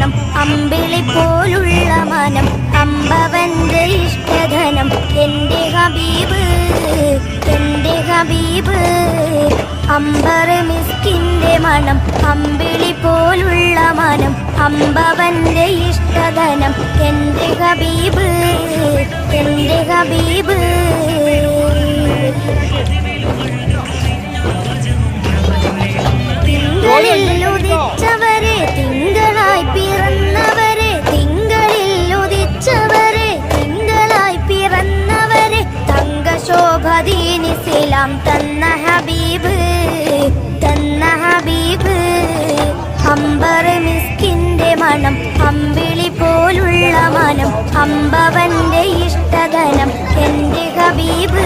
മണം അമ്പിളി പോലുള്ള മനം അമ്പവന്റെ ഇഷ്ടധനം എൻ്റെ ഹബീബ് അമ്പർ മിസ്കിന്റെ മണം അമ്പിളി പോലുള്ള മനം അമ്പവന്റെ ഇഷ്ടധനം എൻ്റെ ഹബീബ് തിങ്കളിൽ ഉദിച്ചവരെ തിങ്കളായി പിറന്നവരെ തിങ്കളിൽ ഉദിച്ചവരെ തിങ്കളായി പിറന്നവരെ തങ്കശോഭദീനിസ്ലാം തന്ന ഹബീബ് അമ്പർ മിസ്കിന്റെ മണം അമ്പിളി പോലുള്ള മനം അമ്പവന്റെ ഇഷ്ടധനം എൻ്റെ ഹബീബ്